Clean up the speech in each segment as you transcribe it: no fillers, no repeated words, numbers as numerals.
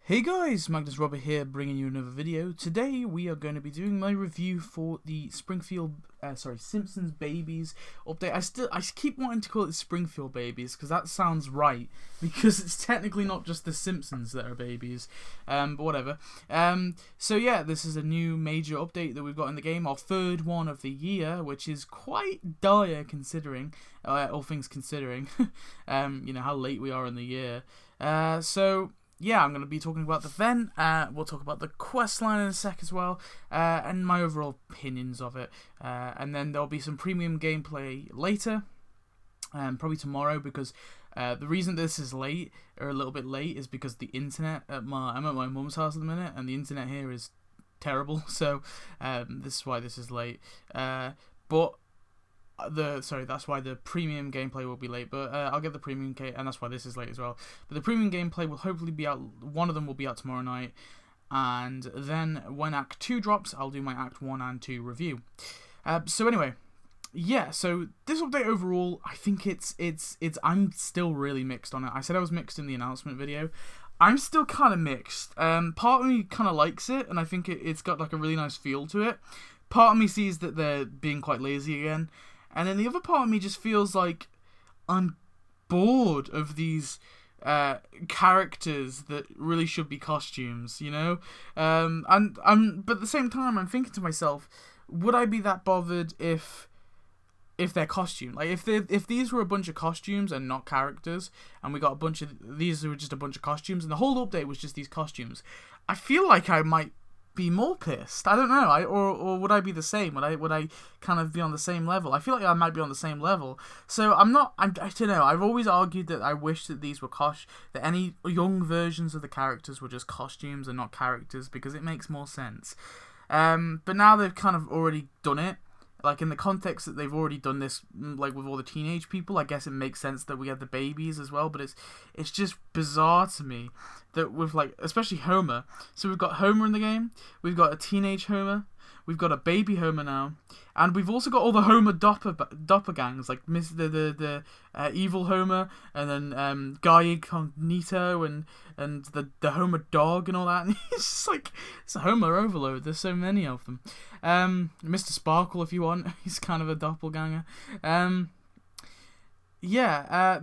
Hey guys, Magnus here, bringing you another video. Today we are going to be doing my review for the Simpsons Babies update. I keep wanting to call it Springfield Babies because that sounds right, because it's technically not just the Simpsons that are babies, but whatever. So yeah, this is a new major update that we've got in the game, our third one of the year, which is quite dire considering, all things considering, you know how late we are in the year. Yeah, I'm going to be talking about the event, we'll talk about the quest line in a sec as well, and my overall opinions of it, and then there'll be some premium gameplay later, probably tomorrow, because the reason this is late, or a little bit late, is because the internet I'm at my mum's house at the minute, and the internet here is terrible, so this is why this is late, but that's why the premium gameplay will be late, but I'll get the premium and that's why this is late as well. But the premium gameplay will hopefully be out, one of them will be out tomorrow night, and then when Act 2 drops, I'll do my Act 1 and 2 review. So anyway, yeah, so this update overall, I think I'm still really mixed on it. I said I was mixed in the announcement video. I'm still kind of mixed. Part of me kind of likes it, and I think it's got like a really nice feel to it. Part of me sees that they're being quite lazy again. And then the other part of me just feels like I'm bored of these characters that really should be costumes, you know? But at the same time, I'm thinking to myself, would I be that bothered if they're costume? Like, if these were a bunch of costumes and not characters, and we got a bunch of these were just a bunch of costumes, and the whole update was just these costumes, I feel like I might be more pissed. I don't know. Or would I be the same? Would I kind of be on the same level? I feel like I might be on the same level. So I don't know. I've always argued that I wish that these were that any young versions of the characters were just costumes and not characters, because it makes more sense. But now they've kind of already done it. Like, in the context that they've already done this, like, with all the teenage people, I guess it makes sense that we have the babies as well, but it's just bizarre to me that with, like, especially Homer. So we've got Homer in the game, we've got a teenage Homer, we've got a baby Homer now, and we've also got all the Homer doppelgangs, like the evil Homer, and then Guy Incognito, and the Homer dog and all that. And it's just like, it's a Homer overload. There's so many of them. Mr. Sparkle, if you want, he's kind of a doppelganger. The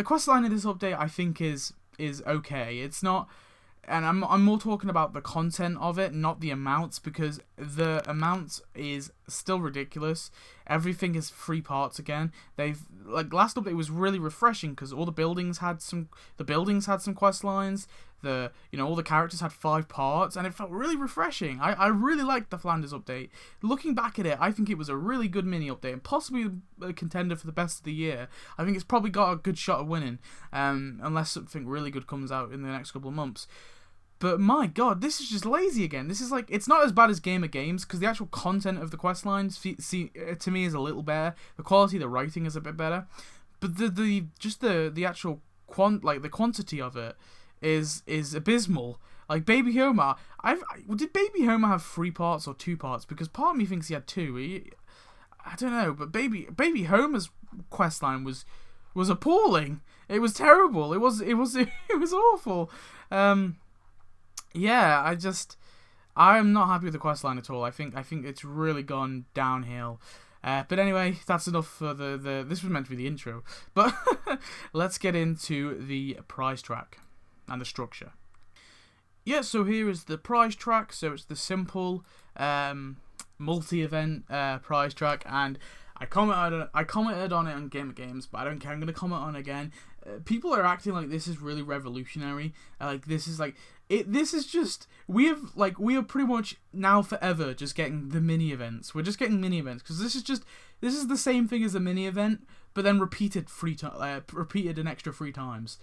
quest line in this update, I think, is okay. It's not. And I'm more talking about the content of it, not the amounts, because the amounts is still ridiculous. Everything is 3 parts again. Last update was really refreshing because all the buildings had some quest lines. All the characters had 5 parts, and it felt really refreshing. I really liked the Flanders update. Looking back at it, I think it was a really good mini update, and possibly a contender for the best of the year. I think it's probably got a good shot of winning, unless something really good comes out in the next couple of months. But my god, this is just lazy again. This is like, it's not as bad as Game of Games, because the actual content of the quest lines, to me, is a little better. The quality of the writing is a bit better, but the actual the quantity of it is abysmal. Like Baby Homer, did Baby Homer have 3 parts or 2 parts? Because part of me thinks he had 2. I don't know, but Baby Homer's quest line was appalling. It was terrible. It was awful. Yeah, I'm not happy with the questline at all. I think it's really gone downhill. But anyway, that's enough for this was meant to be the intro. But let's get into the prize track and the structure. Yeah, so here is the prize track. So it's the simple multi-event prize track, and I commented on it on Game of Games, but I don't care. I'm gonna comment on it again. People are acting like this is really revolutionary. This is just we are pretty much now forever just getting the mini events. We're just getting mini events because this is the same thing as a mini event, but then repeated an extra 3 times.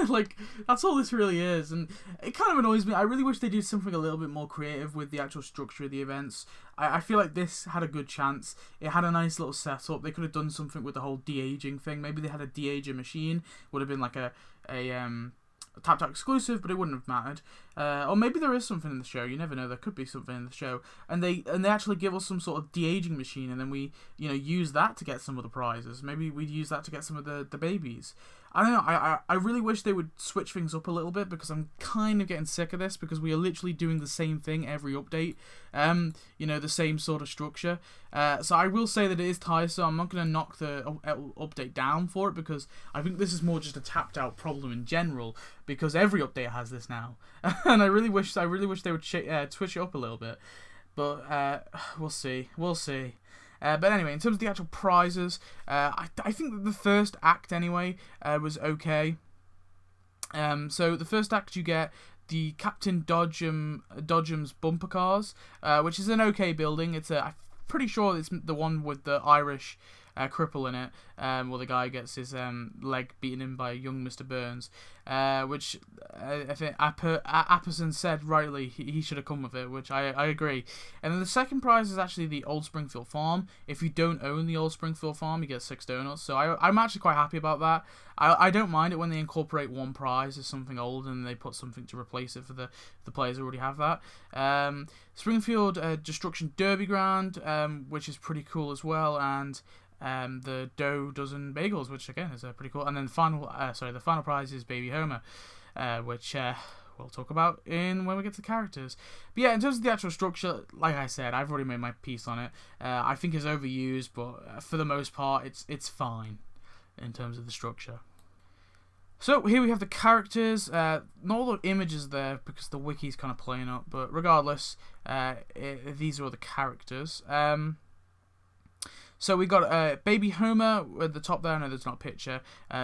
Like, that's all this really is, and it kind of annoys me. I really wish they did something a little bit more creative with the actual structure of the events. I feel like this had a good chance. It had a nice little setup. They could have done something with the whole de-aging thing. Maybe they had a de-ager machine. Would have been like a Tap exclusive, but it wouldn't have mattered. Or maybe there is something in the show. You never know. There could be something in the show, and they actually give us some sort of de-aging machine, and then we use that to get some of the prizes. Maybe we'd use that to get some of the babies. I don't know. I really wish they would switch things up a little bit, because I'm kind of getting sick of this, because we are literally doing the same thing every update. You know, the same sort of structure. So I will say that it is tiresome. I'm not going to knock the update down for it, because I think this is more just a tapped out problem in general, because every update has this now. And I really wish they would switch it up a little bit. But we'll see. But anyway, in terms of the actual prizes, I think that the first act anyway was okay. So the first act, you get the Captain Dodgem's bumper cars, which is an okay building. I'm pretty sure it's the one with the Irish cripple in it, where the guy gets his leg beaten in by young Mr. Burns, which I think Apperson said rightly he should have come with it, which I agree. And then the second prize is actually the Old Springfield Farm. If you don't own the Old Springfield Farm, you get 6 donuts, so I'm actually quite happy about that. I don't mind it when they incorporate one prize as something old and they put something to replace it for the players who already have that. Springfield Destruction Derby Ground, which is pretty cool as well, and the dough dozen bagels, which again is pretty cool. And then the final prize is Baby Homer, which we'll talk about when we get to the characters. But yeah, in terms of the actual structure, like I said, I've already made my piece on it. I think it's overused, but for the most part, it's fine in terms of the structure. So here we have the characters. Not all the images there because the wiki's kind of playing up, but regardless, these are all the characters. So we got Baby Homer at the top there. I know there's not a picture.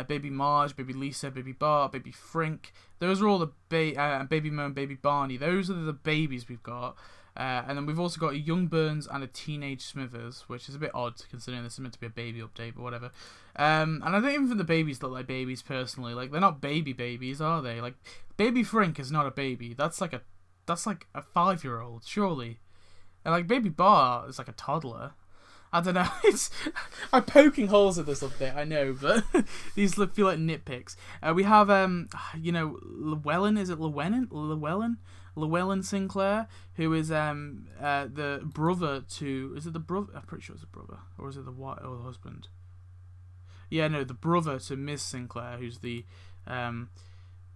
Baby Marge, Baby Lisa, Baby Bart, Baby Frink. Those are all the Baby Mo and Baby Barney. Those are the babies we've got. And then we've also got a young Burns and a teenage Smithers, which is a bit odd considering this is meant to be a baby update, but whatever. And I don't even think the babies look like babies personally. Like, they're not babies, are they? Like, Baby Frink is not a baby. That's like a 5-year-old, surely. And like Baby Bart is like a toddler. I don't know. I'm poking holes at this update, I know, but these feel like nitpicks. We have Llewellyn. Is it Llewellyn? Llewellyn Sinclair, who is the brother to... Is it the brother? I'm pretty sure it's the brother. Or is it the wife or the husband? Yeah, no, the brother to Miss Sinclair, who's the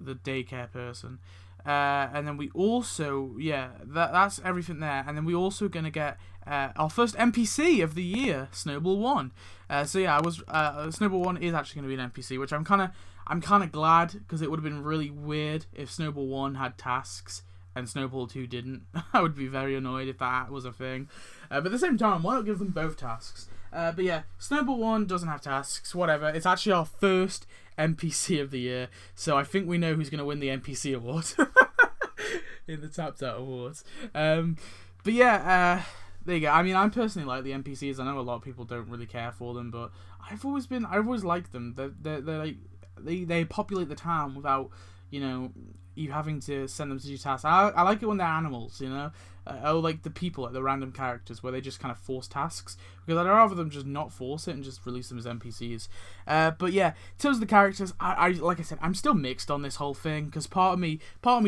daycare person. And then we also... Yeah, that's everything there. And then we're also going to get our first NPC of the year, Snowball 1. So yeah, Snowball 1 is actually going to be an NPC, which I'm kind of glad, because it would have been really weird if Snowball 1 had tasks and Snowball 2 didn't. I would be very annoyed if that was a thing. But at the same time, why not give them both tasks? But yeah, Snowball 1 doesn't have tasks, whatever. It's actually our first NPC of the year, so I think we know who's going to win the NPC award in the Tapped Out Awards. But yeah, there you go. I mean, I personally like the NPCs. I know a lot of people don't really care for them, but I've always liked them. They populate the town without, you having to send them to do tasks. I like it when they're animals, or like the people, like the random characters, where they just kind of force tasks, because I'd rather them just not force it and just release them as NPCs. But yeah, in terms of the characters, I like I said, I'm still mixed on this whole thing, because part of me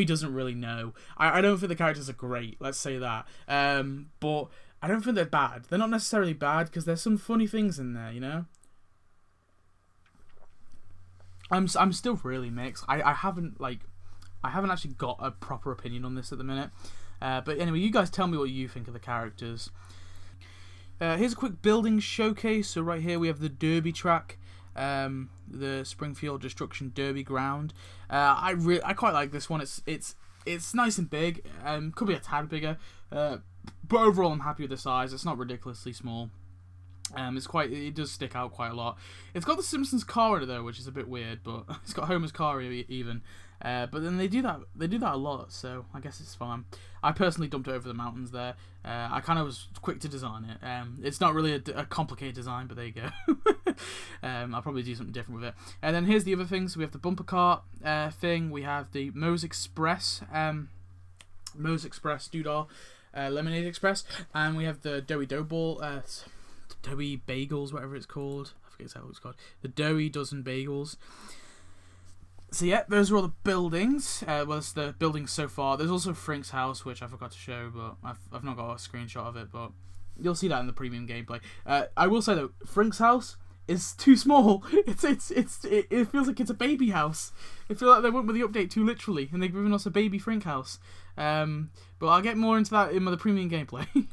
doesn't really know. I don't think the characters are great, let's say that. But I don't think they're bad. They're not necessarily bad, because there's some funny things in there, I'm still really mixed. I haven't actually got a proper opinion on this at the minute. But anyway, you guys tell me what you think of the characters. Here's a quick building showcase. So right here we have the Derby track, the Springfield Destruction Derby Ground. I quite like this one. It's nice and big. Could be a tad bigger, but overall I'm happy with the size. It's not ridiculously small. It does stick out quite a lot. It's got the Simpsons car in it though, which is a bit weird, but it's got Homer's car even. But then they do that a lot, so I guess it's fine. I personally dumped it over the mountains there. I kind of was quick to design it. It's not really a complicated design, but there you go. I'll probably do something different with it. And then here's the other things. So we have the bumper cart thing. We have the Moe's Express Doodah, Lemonade Express, and we have the Doughy Dough Ball, Doughy Bagels, whatever it's called. I forget exactly what it's called. The Doughy Dozen Bagels. So yeah, those are all the buildings. Well, it's the buildings so far. There's also Frink's house, which I forgot to show, but I've not got a screenshot of it, but you'll see that in the premium gameplay. I will say though, Frink's house is too small. It feels like it's a baby house. It feels like they went with the update too literally, and they've given us a baby Frink house. But I'll get more into that in the premium gameplay.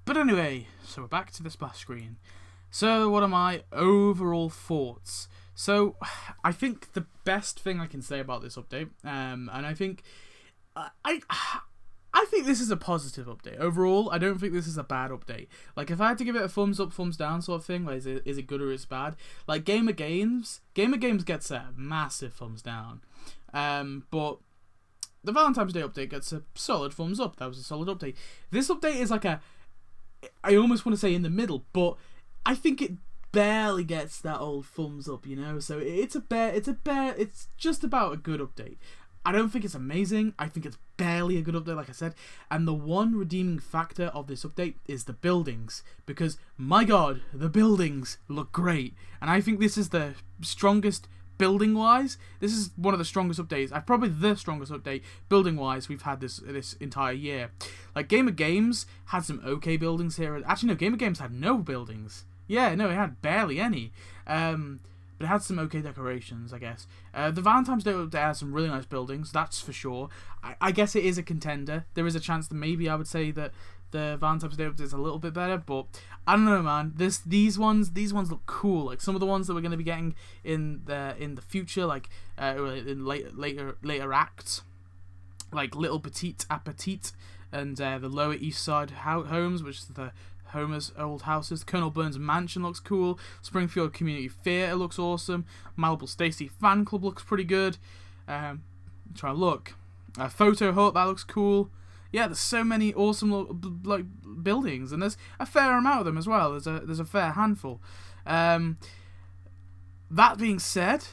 But anyway, so we're back to the splash screen. So what are my overall thoughts? So I think the best thing I can say about this update, and I think I think this is a positive update. Overall, I don't think this is a bad update. Like, if I had to give it a thumbs up, thumbs down sort of thing, like, is it good or is it bad? Like, Gamer Games gets a massive thumbs down. But the Valentine's Day update gets a solid thumbs up. That was a solid update. This update is like I almost want to say in the middle, but I think it barely gets that old thumbs up, you know? So it's just about a good update. I don't think it's amazing. I think it's barely a good update, like I said. And the one redeeming factor of this update is the buildings. Because, my god, the buildings look great. And I think this is the strongest, building-wise, this is one of the strongest updates. Probably the strongest update, building-wise, we've had this entire year. Like, Gamer Games had some okay buildings here. Actually, no, Gamer Games had no buildings. Yeah, no, it had barely any. But it had some okay decorations, I guess. The Valentine's Day update has some really nice buildings, that's for sure. I guess it is a contender. There is a chance that maybe I would say that the Valentine's Day update is a little bit better, but I don't know, man. These ones look cool. Like some of the ones that we're going to be getting in the future, like in later acts, like Little Petite Appetit and the Lower East Side homes, which is the Homer's old houses. Colonel Burns Mansion looks cool. Springfield Community Theatre looks awesome. Malibu Stacy Fan Club looks pretty good. Try and look. Photo Hut, that looks cool. Yeah, there's so many awesome like buildings, and there's a fair amount of them as well. There's a fair handful. That being said,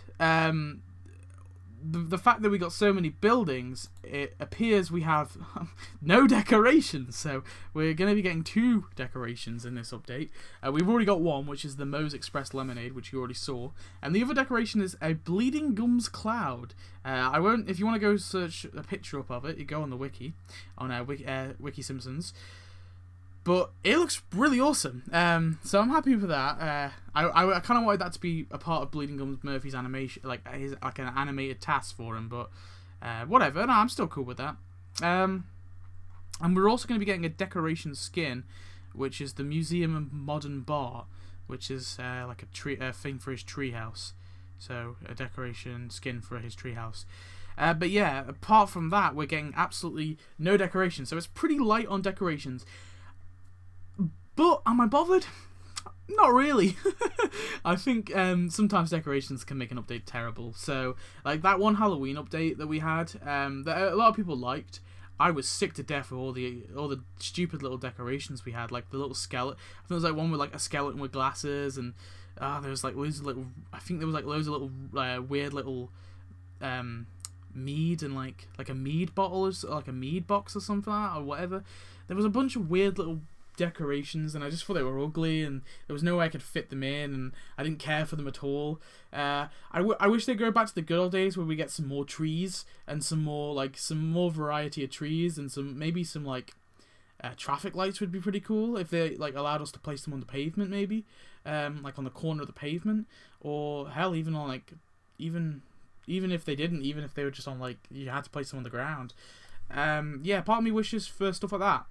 the fact that we got so many buildings, it appears we have no decorations. So we're going to be getting 2 decorations in this update. We've already got one, which is the Moe's Express Lemonade, which you already saw. And the other decoration is a Bleeding Gums Cloud. I won't. If you want to go search a picture up of it, you go on the wiki, on Wiki Simpsons. But it looks really awesome, so I'm happy with that. I kind of wanted that to be a part of Bleeding Gums Murphy's animation, like an animated task for him, but whatever. No, I'm still cool with that. And we're also going to be getting a decoration skin, which is the Museum of Modern Bar, which is like a thing for his treehouse. So a decoration skin for his treehouse. But yeah, apart from that, we're getting absolutely no decorations, so it's pretty light on decorations. But am I bothered? Not really. I think sometimes decorations can make an update terrible. So, like that one Halloween update that we had, that a lot of people liked. I was sick to death with all the stupid little decorations we had, like the little skeleton. I think there was like one with like a skeleton with glasses, and there was like loads of little. I think there was like loads of little weird little mead and like a mead bottle or like a mead box or something like that, or whatever. There was a bunch of weird little decorations, and I just thought they were ugly, and there was no way I could fit them in, and I didn't care for them at all. I wish they'd go back to the good old days where we get some more trees and some more variety of trees, and maybe some traffic lights would be pretty cool if they like allowed us to place them on the pavement, maybe like on the corner of the pavement, or hell, even on like even if they didn't, even if they were just on like you had to place them on the ground. Yeah, part of me wishes for stuff like that.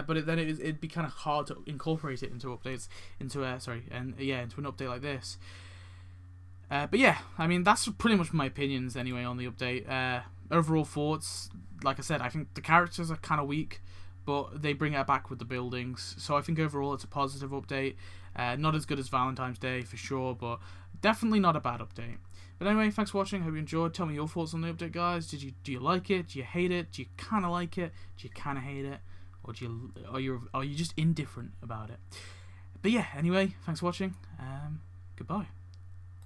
But it'd be kind of hard to incorporate it into updates, into an update like this. But yeah, I mean that's pretty much my opinions anyway on the update. Overall thoughts, like I said, I think the characters are kind of weak, but they bring it back with the buildings. So I think overall it's a positive update. Not as good as Valentine's Day for sure, but definitely not a bad update. But anyway, thanks for watching. Hope you enjoyed. Tell me your thoughts on the update, guys. Do you like it? Do you hate it? Do you kind of like it? Do you kind of hate it? Or are you just indifferent about it? But yeah, anyway, thanks for watching. Goodbye.